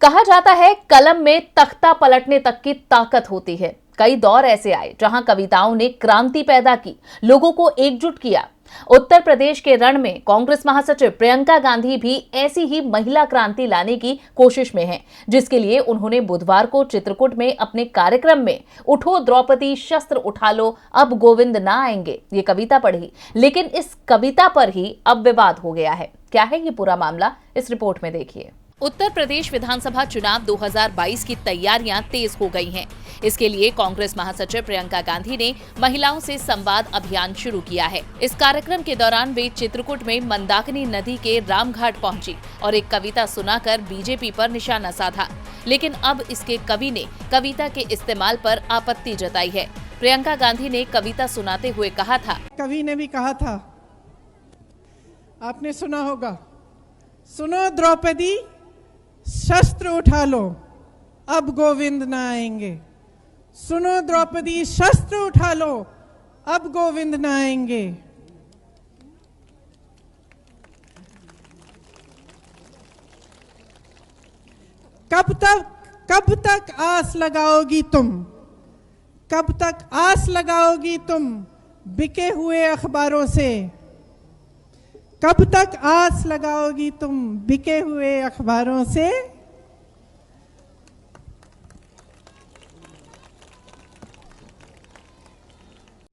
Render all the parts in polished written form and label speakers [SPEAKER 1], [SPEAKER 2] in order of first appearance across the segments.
[SPEAKER 1] कहा जाता है कलम में तख्ता पलटने तक की ताकत होती है। कई दौर ऐसे आए जहां कविताओं ने क्रांति पैदा की, लोगों को एकजुट किया। उत्तर प्रदेश के रण में कांग्रेस महासचिव प्रियंका गांधी भी ऐसी ही महिला क्रांति लाने की कोशिश में हैं, जिसके लिए उन्होंने बुधवार को चित्रकूट में अपने कार्यक्रम में उठो द्रौपदी शस्त्र उठा लो अब गोविंद ना आएंगे ये कविता पढ़ी। लेकिन इस कविता पर ही अब विवाद हो गया है। क्या है ये पूरा मामला, इस रिपोर्ट में देखिए। उत्तर प्रदेश विधानसभा चुनाव 2022 की तैयारियां तेज हो गई हैं। इसके लिए कांग्रेस महासचिव प्रियंका गांधी ने महिलाओं से संवाद अभियान शुरू किया है। इस कार्यक्रम के दौरान वे चित्रकूट में मंदाकिनी नदी के रामघाट पहुंची और एक कविता सुनाकर बीजेपी पर निशाना साधा। लेकिन अब इसके कवि ने कविता के इस्तेमाल पर आपत्ति जताई है। प्रियंका गांधी ने कविता सुनाते हुए कहा था,
[SPEAKER 2] कवि ने भी कहा था, आपने सुना होगा, सुनो द्रौपदी शस्त्र उठा लो अब गोविंद न आएंगे। सुनो द्रौपदी शस्त्र उठा लो अब गोविंद न आएंगे। कब तक आस लगाओगी तुम, कब तक आस लगाओगी तुम बिके हुए अखबारों से। कब तक आस लगाओगी तुम बिके हुए अखबारों से।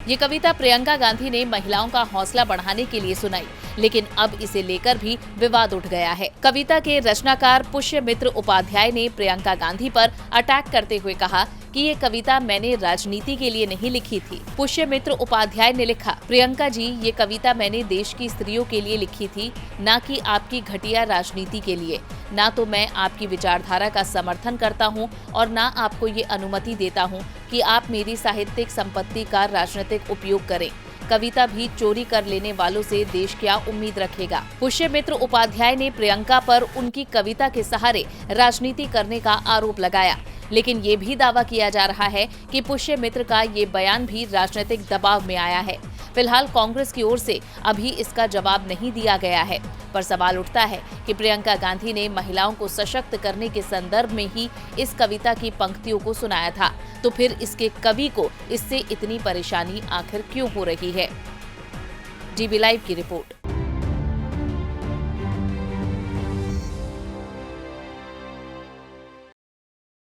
[SPEAKER 1] ये कविता प्रियंका गांधी ने महिलाओं का हौसला बढ़ाने के लिए सुनाई, लेकिन अब इसे लेकर भी विवाद उठ गया है। कविता के रचनाकार पुष्यमित्र उपाध्याय ने प्रियंका गांधी पर अटैक करते हुए कहा कि ये कविता मैंने राजनीति के लिए नहीं लिखी थी। पुष्यमित्र उपाध्याय ने लिखा, प्रियंका जी ये कविता मैंने देश की स्त्रियों के लिए लिखी थी, ना कि आपकी घटिया राजनीति के लिए। ना तो मैं आपकी विचारधारा का समर्थन करता हूँ और ना आपको ये अनुमति देता हूँ कि आप मेरी साहित्यिक संपत्ति का राजनीतिक उपयोग करें। कविता भी चोरी कर लेने वालों से देश क्या उम्मीद रखेगा। पुष्यमित्र उपाध्याय ने प्रियंका पर उनकी कविता के सहारे राजनीति करने का आरोप लगाया, लेकिन ये भी दावा किया जा रहा है कि पुष्यमित्र का ये बयान भी राजनीतिक दबाव में आया है। फिलहाल कांग्रेस की ओर से अभी इसका जवाब नहीं दिया गया है, पर सवाल उठता है कि प्रियंका गांधी ने महिलाओं को सशक्त करने के संदर्भ में ही इस कविता की पंक्तियों को सुनाया था, तो फिर इसके कवि को इससे इतनी परेशानी आखिर क्यों हो रही है। DB लाइव की रिपोर्ट।